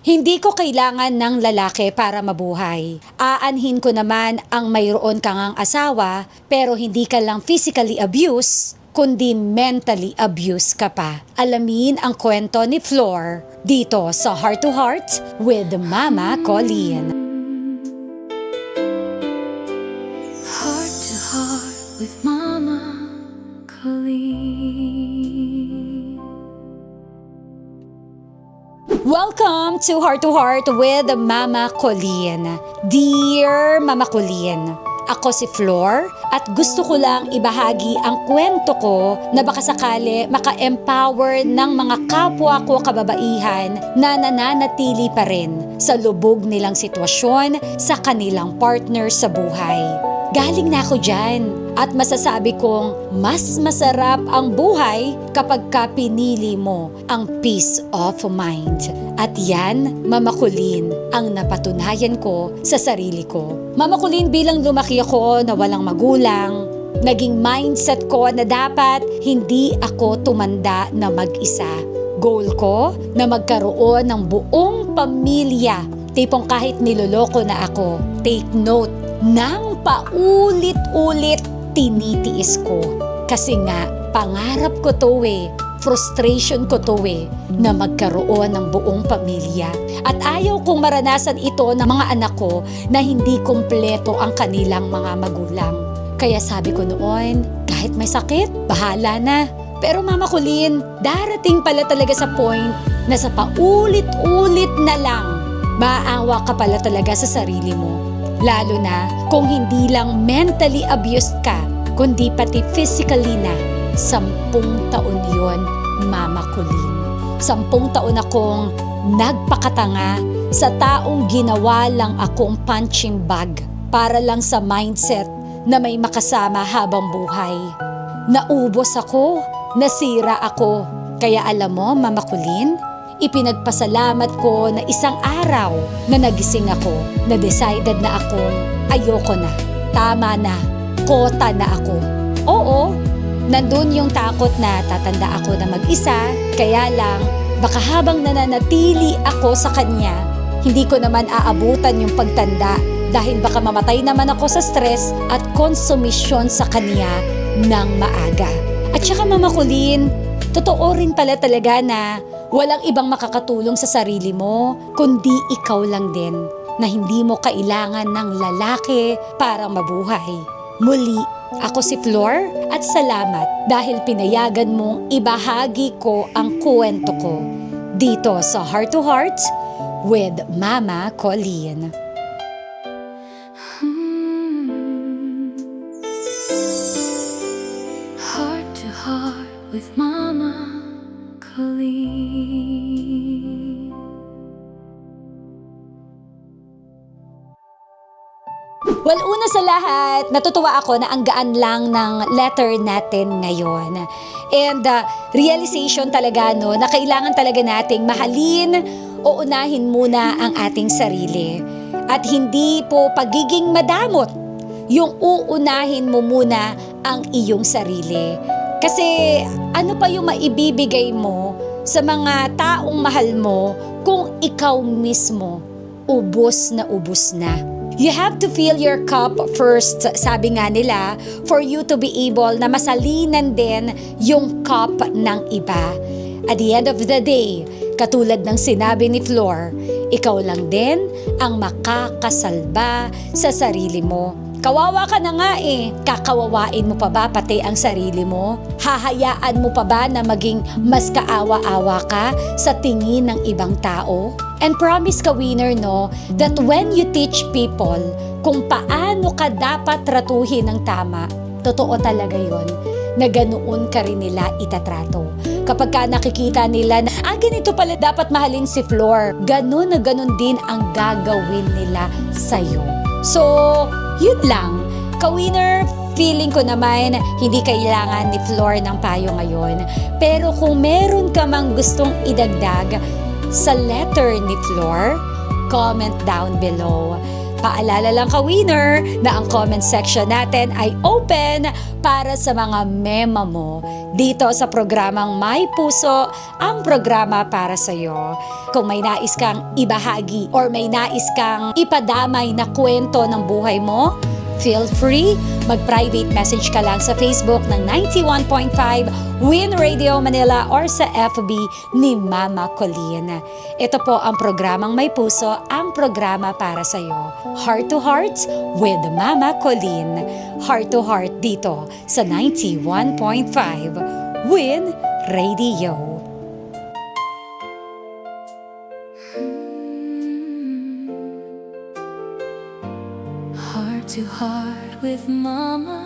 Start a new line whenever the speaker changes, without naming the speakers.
Hindi ko kailangan ng lalaki para mabuhay. Aanhin ko naman ang mayroon kang ang asawa pero hindi ka lang physically abused, kundi mentally abused ka pa. Alamin ang kwento ni Flor dito sa Heart to Heart with Mama Colleen.
Heart to heart with Mama Colleen.
Welcome to Heart with Mama Colleen. Dear Mama Colleen, ako si Flor at gusto ko lang ibahagi ang kwento ko na baka sakali maka-empower ng mga kapwa ko kababaihan na nananatili pa rin sa lubog nilang sitwasyon sa kanilang partner sa buhay. Galing na ako dyan at masasabi kong mas masarap ang buhay kapag ka pinili mo ang peace of mind. At yan, Mama Colleen, ang napatunayan ko sa sarili ko. Mama Colleen, bilang lumaki ako na walang magulang, naging mindset ko na dapat hindi ako tumanda na mag-isa. Goal ko na magkaroon ng buong pamilya. Tipong kahit niloloko na ako, take note, nang paulit-ulit tinitiis ko. Kasi nga, pangarap ko to frustration ko to na magkaroon ng buong pamilya. At ayaw kong maranasan ito ng mga anak ko na hindi kompleto ang kanilang mga magulang. Kaya sabi ko noon, kahit may sakit, bahala na. Pero Mama Colleen, darating pala talaga sa point na sa paulit-ulit na lang, maawa ka pala talaga sa sarili mo. Lalo na kung hindi lang mentally abused ka, kundi pati physically na. 10 taon yon, Mama Colleen. 10 taon akong nagpakatanga sa taong ginawa lang akong punching bag para lang sa mindset na may makasama habang buhay. Naubos ako, nasira ako. Kaya alam mo, Mama Colleen, ipinagpasalamat ko na isang araw na nagising ako, na decided na akong ayoko na, tama na, kota na ako. Oo, nandun yung takot na tatanda ako na mag-isa, kaya lang baka habang nananatili ako sa kanya, hindi ko naman aabutan yung pagtanda dahil baka mamatay naman ako sa stress at konsumisyon sa kanya ng maaga. At saka Mama Colleen, totoo rin pala talaga na walang ibang makakatulong sa sarili mo, kundi ikaw lang din na hindi mo kailangan ng lalaki para mabuhay. Muli, ako si Flor at salamat dahil pinayagan mong ibahagi ko ang kwento ko dito sa Heart to Heart with Mama Colleen.
Heart to heart with Mama Colleen.
Well, una sa lahat, natutuwa ako na ang gaan lang ng letter natin ngayon. And realization talaga na kailangan talaga nating mahalin o unahin muna ang ating sarili. At hindi po pagiging madamot yung uunahin mo muna ang iyong sarili. Kasi ano pa yung maibibigay mo sa mga taong mahal mo kung ikaw mismo ubos na ubos na. You have to fill your cup first, sabi nga nila, for you to be able na masalinan din yung cup ng iba. At the end of the day, katulad ng sinabi ni Flor, ikaw lang din ang makakasalba sa sarili mo. Kawawa ka na nga kakawawain mo pa ba pati ang sarili mo? Hahayaan mo pa ba na maging mas kaawa-awa ka sa tingin ng ibang tao? And promise ka, winner, that when you teach people kung paano ka dapat tratuhin ng tama, totoo talaga yon na ganoon ka rin nila itatrato. Kapag ka nakikita nila na, ganito pala dapat mahalin si Flor, ganun na ganun din ang gagawin nila sa'yo. So, yun lang. Ka-winner, feeling ko naman hindi kailangan ni Flor ng payo ngayon. Pero kung meron ka mang gustong idagdag sa letter ni Flor, comment down below. Paalala lang ka-winner na ang comment section natin ay open para sa mga mema mo dito sa programang May Puso, ang programa para sa'yo. Kung may nais kang ibahagi or may nais kang ipadamay na kwento ng buhay mo, feel free, mag-private message ka lang sa Facebook ng 91.5 Win Radio Manila or sa FB ni Mama Colleen. Ito po ang programang May Puso, ang programa para sa iyo. Heart to Hearts with Mama Colleen. Heart to Heart dito sa 91.5 Win Radio.
Heart to heart with Mama.